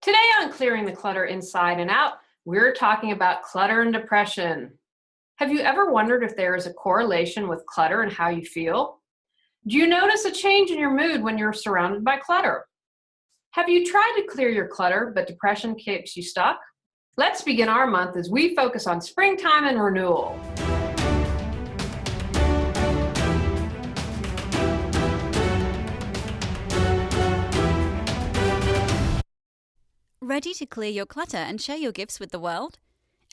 Today on Clearing the Clutter Inside and Out, we're talking about clutter and depression. Have you ever wondered if there is a correlation with clutter and how you feel? Do you notice a change in your mood when you're surrounded by clutter? Have you tried to clear your clutter, but depression keeps you stuck? Let's begin our month as we focus on springtime and renewal. Ready to clear your clutter and share your gifts with the world?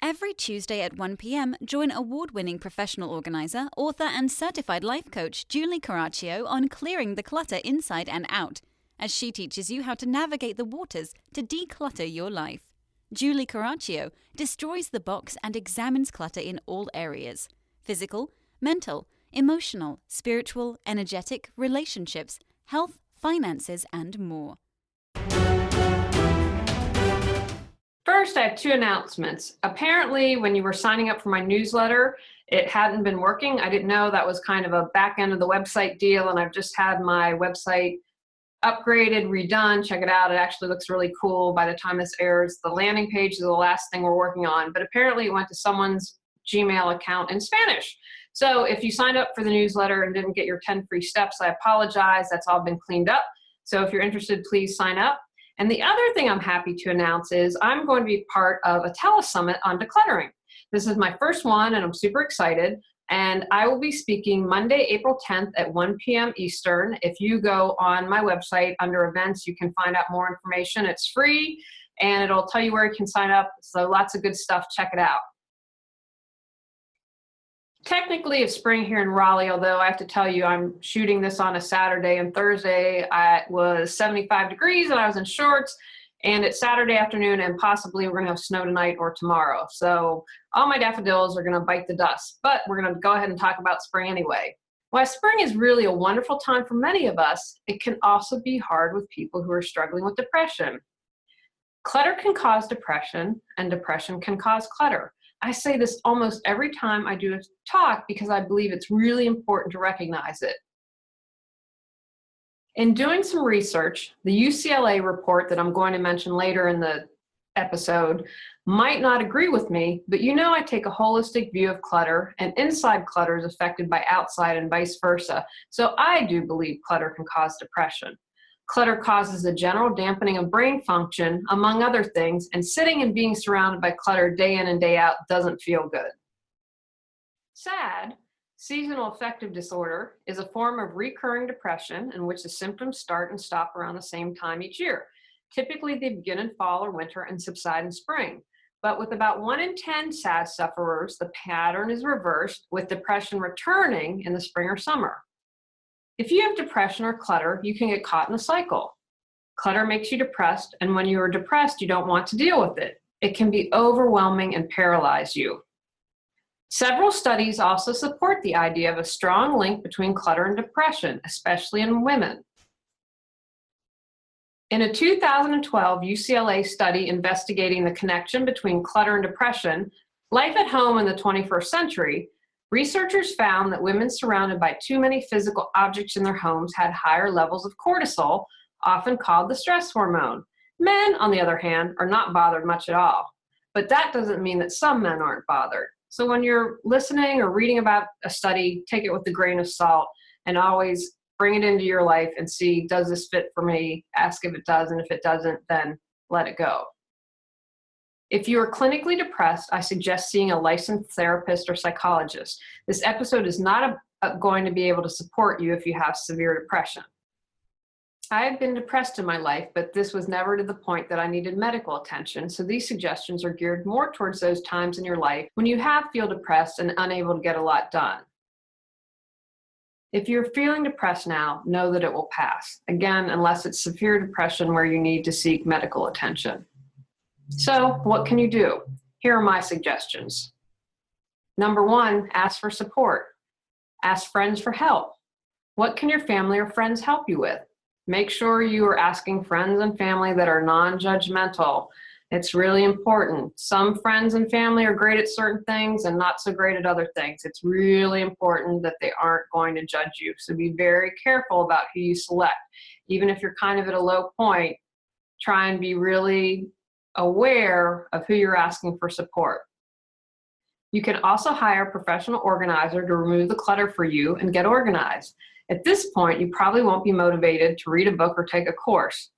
Every Tuesday at 1 p.m., join award-winning professional organizer, author, and certified life coach Julie Coraccio on clearing the clutter inside and out, as she teaches you how to navigate the waters to declutter your life. Julie Coraccio destroys the box and examines clutter in all areas: physical, mental, emotional, spiritual, energetic, relationships, health, finances, and more. First, I have two announcements. Apparently, when you were signing up for my newsletter, it hadn't been working. I didn't know that was kind of a back end of the website deal, and I've just had my website upgraded, redone. Check it out. It actually looks really cool by the time this airs. The landing page is the last thing we're working on, but apparently it went to someone's Gmail account in Spanish. So if you signed up for the newsletter and didn't get your 10 free steps, I apologize. That's all been cleaned up. So if you're interested, please sign up. And the other thing I'm happy to announce is I'm going to be part of a telesummit on decluttering. This is my first one, and I'm super excited. And I will be speaking Monday, April 10th at 1 p.m. Eastern. If you go on my website under events, you can find out more information. It's free, and it'll tell you where you can sign up. So lots of good stuff. Check it out. Technically, it's spring here in Raleigh, although I have to tell you I'm shooting this on a Saturday, and Thursday it was 75 degrees and I was in shorts, and it's Saturday afternoon and possibly we're going to have snow tonight or tomorrow. So all my daffodils are going to bite the dust, but we're going to go ahead and talk about spring anyway. While spring is really a wonderful time for many of us, it can also be hard with people who are struggling with depression. Clutter can cause depression, and depression can cause clutter. I say this almost every time I do a talk because I believe it's really important to recognize it. In doing some research, the UCLA report that I'm going to mention later in the episode might not agree with me, but you know I take a holistic view of clutter, and inside clutter is affected by outside and vice versa. So I do believe clutter can cause depression. Clutter causes a general dampening of brain function, among other things, and sitting and being surrounded by clutter day in and day out doesn't feel good. SAD, seasonal affective disorder, is a form of recurring depression in which the symptoms start and stop around the same time each year. Typically, they begin in fall or winter and subside in spring. But with about 1 in 10 SAD sufferers, the pattern is reversed, with depression returning in the spring or summer. If you have depression or clutter, you can get caught in a cycle. Clutter makes you depressed, and when you are depressed, you don't want to deal with it. It can be overwhelming and paralyze you. Several studies also support the idea of a strong link between clutter and depression, especially in women. In a 2012 UCLA study investigating the connection between clutter and depression, life at home in the 21st century, researchers found that women surrounded by too many physical objects in their homes had higher levels of cortisol, often called the stress hormone. Men, on the other hand, are not bothered much at all. But that doesn't mean that some men aren't bothered. So when you're listening or reading about a study, take it with a grain of salt and always bring it into your life and see, does this fit for me? Ask if it does, and if it doesn't, then let it go. If you are clinically depressed, I suggest seeing a licensed therapist or psychologist. This episode is not going to be able to support you if you have severe depression. I have been depressed in my life, but this was never to the point that I needed medical attention, so these suggestions are geared more towards those times in your life when you feel depressed and unable to get a lot done. If you're feeling depressed now, know that it will pass. Again, unless it's severe depression where you need to seek medical attention. So, what can you do? Here are my suggestions. Number 1, ask for support. Ask friends for help. What can your family or friends help you with? Make sure you are asking friends and family that are non-judgmental. It's really important. Some friends and family are great at certain things and not so great at other things. It's really important that they aren't going to judge you. So be very careful about who you select. Even if you're kind of at a low point, try and be really aware of who you're asking for support. You can also hire a professional organizer to remove the clutter for you and get organized. At this point, you probably won't be motivated to read a book or take a course.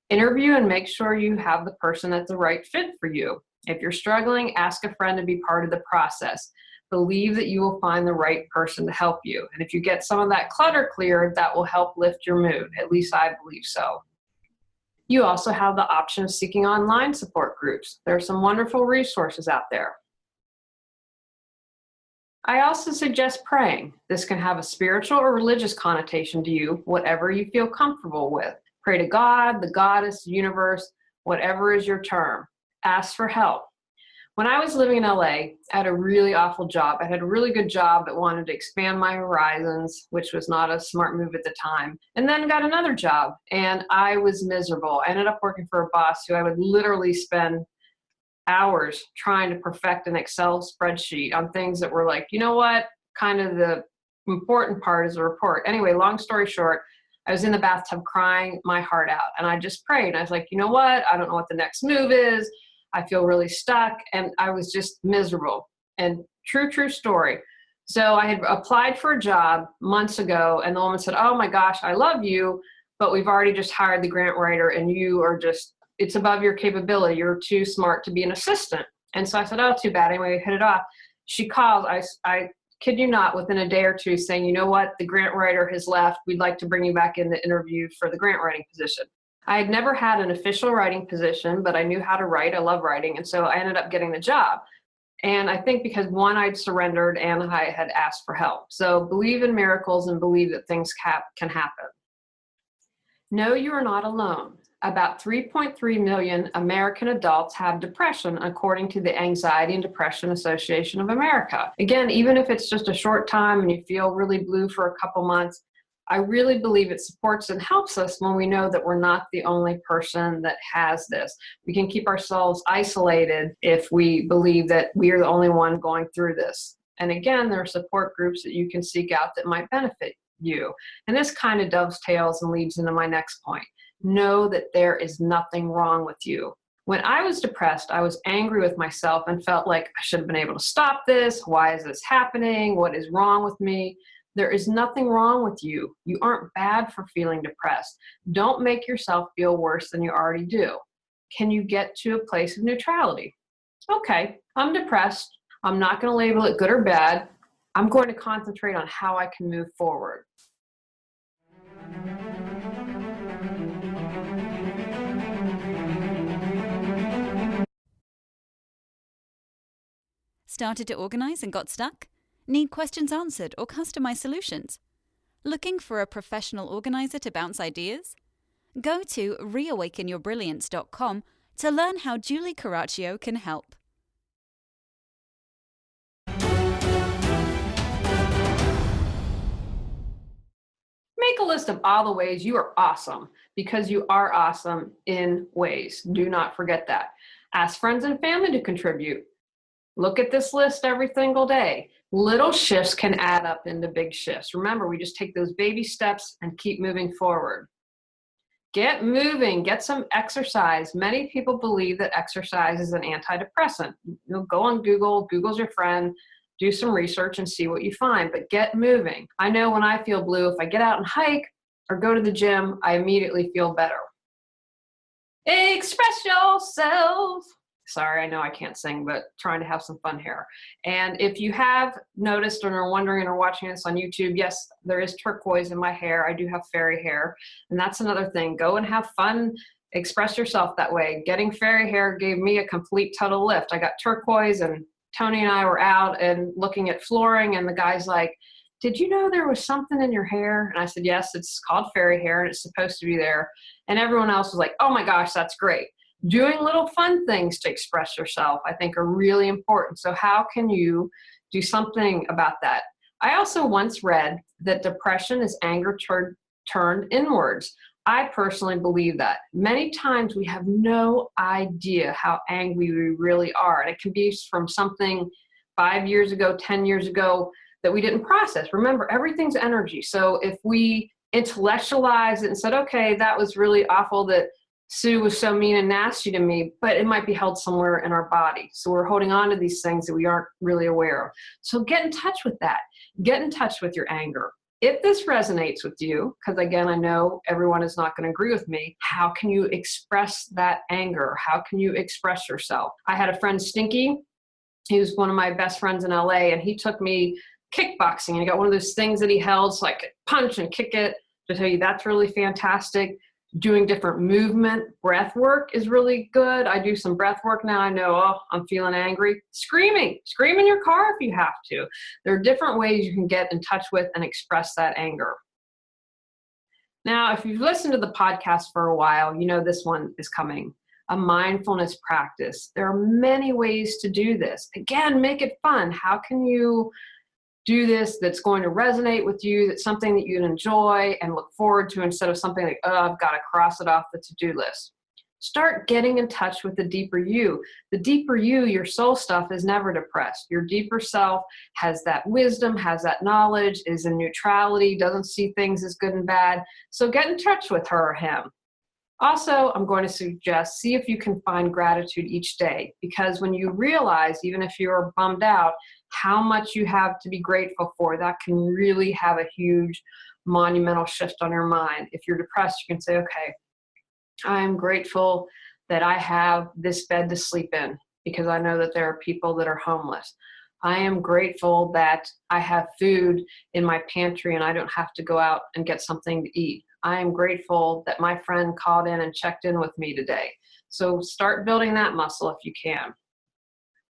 Interview and make sure you have the person that's the right fit for you. If you're struggling, ask a friend to be part of the process. Believe that you will find the right person to help you. And if you get some of that clutter cleared, that will help lift your mood. At least I believe so. You also have the option of seeking online support groups. There are some wonderful resources out there. I also suggest praying. This can have a spiritual or religious connotation to you, whatever you feel comfortable with. Pray to God, the goddess, the universe, whatever is your term. Ask for help. When I was living in LA, I had a really awful job. I had a really good job that wanted to expand my horizons, which was not a smart move at the time, and then got another job, and I was miserable. I ended up working for a boss who I would literally spend hours trying to perfect an Excel spreadsheet on things that were like, you know what, kind of the important part is the report. Anyway, long story short, I was in the bathtub crying my heart out, and I just prayed. I was like, you know what, I don't know what the next move is. I feel really stuck, and I was just miserable. And true story. So I had applied for a job months ago, and the woman said, oh my gosh, I love you, but we've already just hired the grant writer, and you are just, it's above your capability. You're too smart to be an assistant. And so I said, oh, too bad. Anyway, hit it off. She called, I kid you not, within a day or two saying, you know what, the grant writer has left. We'd like to bring you back in the interview for the grant writing position. I had never had an official writing position, but I knew how to write. I love writing. And so I ended up getting the job. And I think because one, I'd surrendered and I had asked for help. So believe in miracles and believe that things can happen. No, you are not alone. About 3.3 million American adults have depression, according to the Anxiety and Depression Association of America. Again, even if it's just a short time and you feel really blue for a couple months, I really believe it supports and helps us when we know that we're not the only person that has this. We can keep ourselves isolated if we believe that we are the only one going through this. And again, there are support groups that you can seek out that might benefit you. And this kind of dovetails and leads into my next point. Know that there is nothing wrong with you. When I was depressed, I was angry with myself and felt like I should have been able to stop this. Why is this happening? What is wrong with me? There is nothing wrong with you. You aren't bad for feeling depressed. Don't make yourself feel worse than you already do. Can you get to a place of neutrality? Okay, I'm depressed. I'm not going to label it good or bad. I'm going to concentrate on how I can move forward. Started to organize and got stuck? Need questions answered or customized solutions? Looking for a professional organizer to bounce ideas? Go to reawakenyourbrilliance.com to learn how Julie Coraccio can help. Make a list of all the ways you are awesome, because you are awesome in ways. Do not forget that. Ask friends and family to contribute. Look at this list every single day. Little shifts can add up into big shifts. Remember, we just take those baby steps and keep moving forward. Get moving, get some exercise. Many people believe that exercise is an antidepressant. You'll go on Google, Google's your friend, do some research and see what you find, but get moving. I know when I feel blue, if I get out and hike or go to the gym, I immediately feel better. Express yourself. Sorry, I know I can't sing, but trying to have some fun here. And if you have noticed or are wondering or watching this on YouTube, yes, there is turquoise in my hair. I do have fairy hair. And that's another thing. Go and have fun. Express yourself that way. Getting fairy hair gave me a complete total lift. I got turquoise, and Tony and I were out and looking at flooring, and the guy's like, did you know there was something in your hair? And I said, yes, it's called fairy hair and it's supposed to be there. And everyone else was like, oh my gosh, that's great. Doing little fun things to express yourself, I think, are really important. So how can you do something about that? I also once read that depression is anger turned inwards. I personally believe that. Many times we have no idea how angry we really are. And it can be from something 5 years ago, 10 years ago that we didn't process. Remember, everything's energy. So if we intellectualize it and said, okay, that was really awful that Sue was so mean and nasty to me, but it might be held somewhere in our body. So we're holding on to these things that we aren't really aware of. So get in touch with that. Get in touch with your anger. If this resonates with you, because again, I know everyone is not going to agree with me, how can you express that anger? How can you express yourself? I had a friend, Stinky. He was one of my best friends in LA, and he took me kickboxing, and he got one of those things that he held so I could punch and kick it. To tell you, that's really fantastic. Doing different movement, breath work is really good. I do some breath work now. I know, oh, I'm feeling angry. Scream in your car if you have to. There are different ways you can get in touch with and express that anger. Now, if you've listened to the podcast for a while, you know this one is coming. A mindfulness practice. There are many ways to do this. Again, make it fun. How can you do this that's going to resonate with you, that's something that you'd enjoy and look forward to, instead of something like, oh, I've got to cross it off the to-do list. Start getting in touch with the deeper you. The deeper you, your soul stuff, is never depressed. Your deeper self has that wisdom, has that knowledge, is in neutrality, doesn't see things as good and bad. So get in touch with her or him. Also, I'm going to suggest, see if you can find gratitude each day, because when you realize, even if you're bummed out, how much you have to be grateful for, that can really have a huge monumental shift on your mind. If you're depressed, you can say, okay, I'm grateful that I have this bed to sleep in, because I know that there are people that are homeless. I am grateful that I have food in my pantry and I don't have to go out and get something to eat. I am grateful that my friend called in and checked in with me today. So start building that muscle if you can.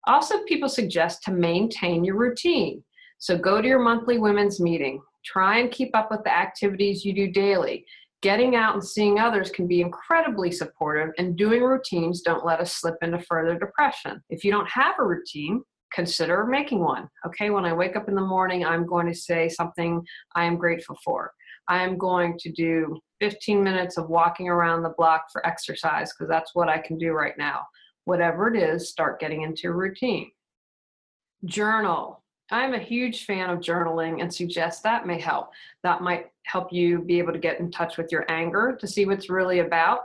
Also, people suggest to maintain your routine. So go to your monthly women's meeting. Try and keep up with the activities you do daily. Getting out and seeing others can be incredibly supportive, and doing routines don't let us slip into further depression. If you don't have a routine, consider making one. Okay, when I wake up in the morning, I'm going to say something I am grateful for. I am going to do 15 minutes of walking around the block for exercise, because that's what I can do right now. Whatever it is, start getting into a routine. Journal. I'm a huge fan of journaling and suggest that may help. That might help you be able to get in touch with your anger to see what's really about.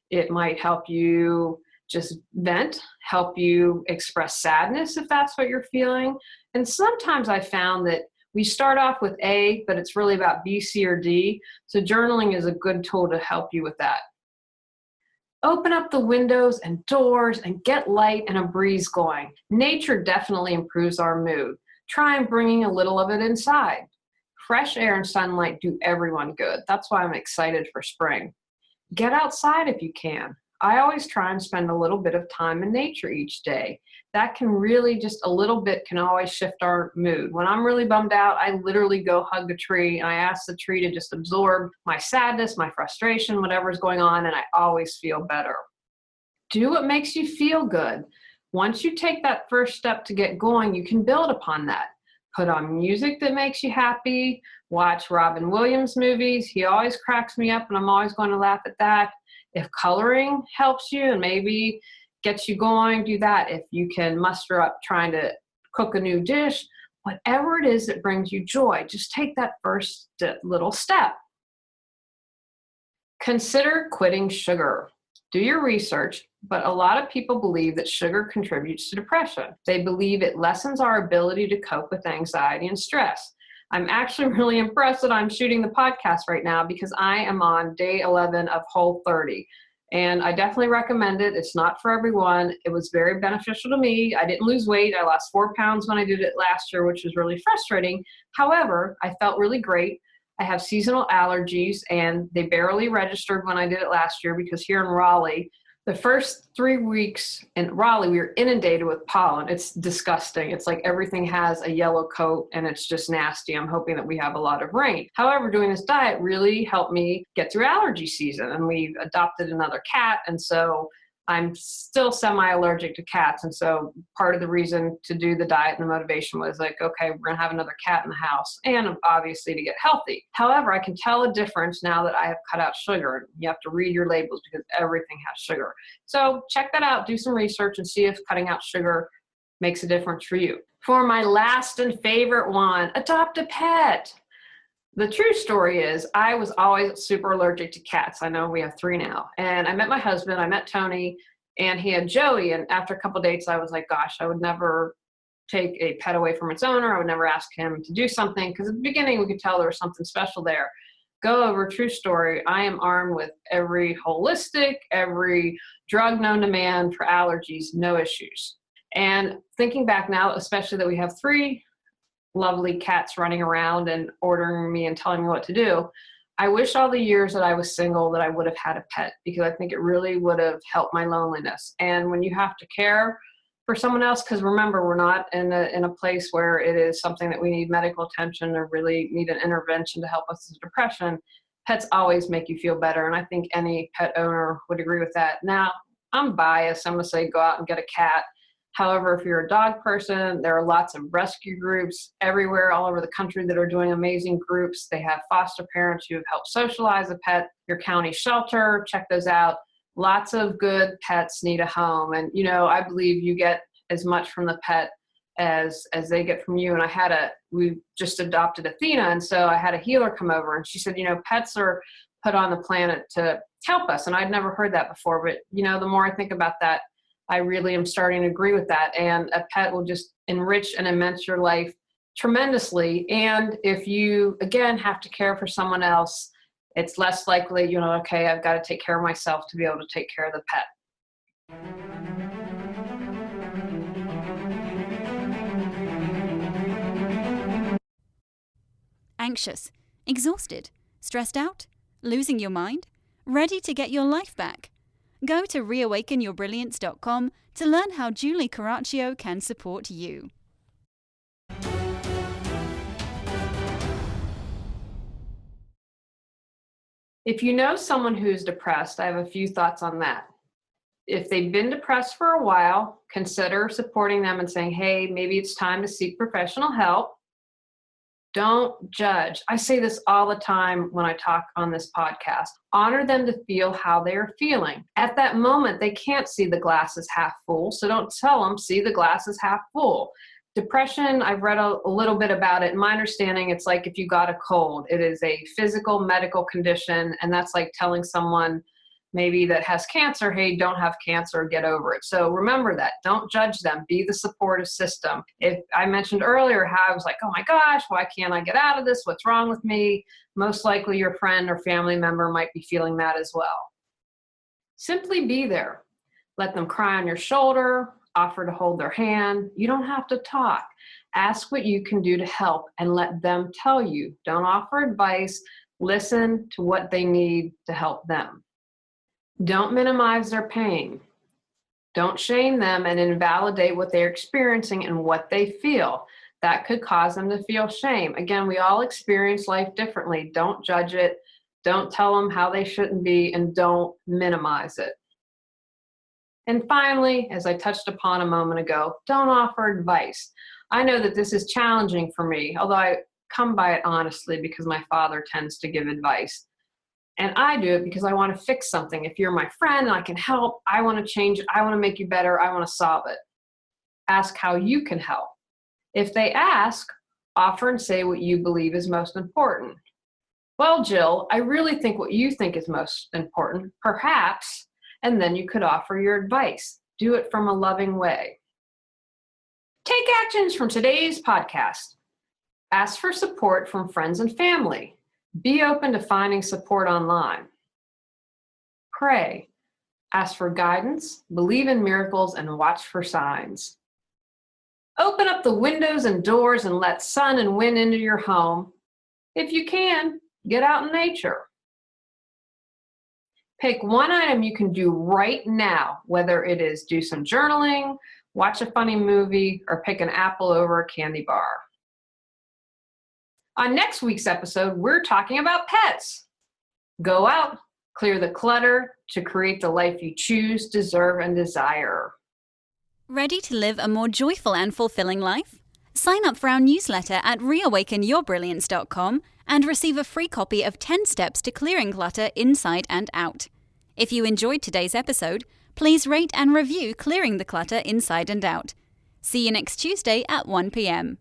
It might help you just vent, help you express sadness if that's what you're feeling. And sometimes I found that we start off with A, but it's really about B, C, or D. So journaling is a good tool to help you with that. Open up the windows and doors and get light and a breeze going. Nature definitely improves our mood. Try and bringing a little of it inside. Fresh air and sunlight do everyone good. That's why I'm excited for spring. Get outside if you can. I always try and spend a little bit of time in nature each day. That can really, just a little bit can always shift our mood. When I'm really bummed out, I literally go hug a tree and I ask the tree to just absorb my sadness, my frustration, whatever's going on, and I always feel better. Do what makes you feel good. Once you take that first step to get going, you can build upon that. Put on music that makes you happy. Watch Robin Williams movies. He always cracks me up and I'm always going to laugh at that. If coloring helps you and maybe gets you going, do that. If you can muster up trying to cook a new dish, whatever it is that brings you joy, just take that first little step. Consider quitting sugar. Do your research, but a lot of people believe that sugar contributes to depression. They believe it lessens our ability to cope with anxiety and stress. I'm actually really impressed that I'm shooting the podcast right now, because I am on day 11 of Whole30. And I definitely recommend it. It's not for everyone. It was very beneficial to me. I didn't lose weight. I lost 4 pounds when I did it last year, which was really frustrating. However, I felt really great. I have seasonal allergies and they barely registered when I did it last year, because here in Raleigh, the first 3 weeks in Raleigh, we were inundated with pollen. It's disgusting. It's like everything has a yellow coat and it's just nasty. I'm hoping that we have a lot of rain. However, doing this diet really helped me get through allergy season, and we adopted another cat. And so I'm still semi-allergic to cats. And so part of the reason to do the diet and the motivation was like, okay, we're going to have another cat in the house, and obviously to get healthy. However, I can tell a difference now that I have cut out sugar. You have to read your labels because everything has sugar. So check that out, do some research and see if cutting out sugar makes a difference for you. For my last and favorite one, adopt a pet. The true story is I was always super allergic to cats. I know we have 3 now. And I met my husband, I met Tony, and he had Joey. And after a couple dates, I was like, gosh, I would never take a pet away from its owner. I would never ask him to do something because at the beginning we could tell there was something special there. Go over, true story. I am armed with every holistic, every drug known to man for allergies, no issues. And thinking back now, especially that we have 3 lovely cats running around and ordering me and telling me what to do, I wish all the years that I was single that I would have had a pet, because I think it really would have helped my loneliness. And when you have to care for someone else, because remember, we're not in a place where it is something that we need medical attention or really need an intervention to help us with depression, pets always make you feel better. And I think any pet owner would agree with that. Now, I'm biased. I'm going to say go out and get a cat. However, if you're a dog person, there are lots of rescue groups everywhere, all over the country that are doing amazing groups. They have foster parents who have helped socialize a pet. Your county shelter, check those out. Lots of good pets need a home. And, I believe you get as much from the pet as they get from you. And we just adopted Athena. And so I had a healer come over and she said, pets are put on the planet to help us. And I'd never heard that before. But, the more I think about that, I really am starting to agree with that. And a pet will just enrich and immense your life tremendously. And if you, again, have to care for someone else, it's less likely, okay, I've got to take care of myself to be able to take care of the pet. Anxious, exhausted, stressed out, losing your mind, ready to get your life back? Go to reawakenyourbrilliance.com to learn how Julie Coraccio can support you. If you know someone who's depressed, I have a few thoughts on that. If they've been depressed for a while, consider supporting them and saying, hey, maybe it's time to seek professional help. Don't judge. I say this all the time when I talk on this podcast. Honor them to feel how they are feeling. At that moment, they can't see the glass is half full, so don't tell them, see the glass is half full. Depression, I've read a little bit about it. In my understanding, it's like if you got a cold. It is a physical medical condition, and that's like telling someone maybe that has cancer, hey, don't have cancer, get over it. So remember that. Don't judge them. Be the supportive system. If I mentioned earlier how I was like, oh my gosh, why can't I get out of this? What's wrong with me? Most likely your friend or family member might be feeling that as well. Simply be there. Let them cry on your shoulder, offer to hold their hand. You don't have to talk. Ask what you can do to help and let them tell you. Don't offer advice. Listen to what they need to help them. Don't minimize their pain. Don't shame them and invalidate what they're experiencing and what they feel. That could cause them to feel shame. Again, we all experience life differently. Don't judge it. Don't tell them how they shouldn't be, and don't minimize it. And finally, as I touched upon a moment ago, don't offer advice. I know that this is challenging for me, although I come by it honestly because my father tends to give advice. And I do it because I want to fix something. If you're my friend and I can help, I want to change it. I want to make you better. I want to solve it. Ask how you can help. If they ask, offer and say what you believe is most important. Well, Jill, I really think what you think is most important, perhaps, and then you could offer your advice. Do it from a loving way. Take actions from today's podcast. Ask for support from friends and family. Be open to finding support online. Pray. Ask for guidance, believe in miracles, and watch for signs. Open up the windows and doors and let sun and wind into your home. If you can, get out in nature. Pick one item you can do right now, whether it is do some journaling, watch a funny movie, or pick an apple over a candy bar. On next week's episode, we're talking about pets. Go out, clear the clutter to create the life you choose, deserve, and desire. Ready to live a more joyful and fulfilling life? Sign up for our newsletter at reawakenyourbrilliance.com and receive a free copy of 10 Steps to Clearing Clutter Inside and Out. If you enjoyed today's episode, please rate and review Clearing the Clutter Inside and Out. See you next Tuesday at 1 p.m.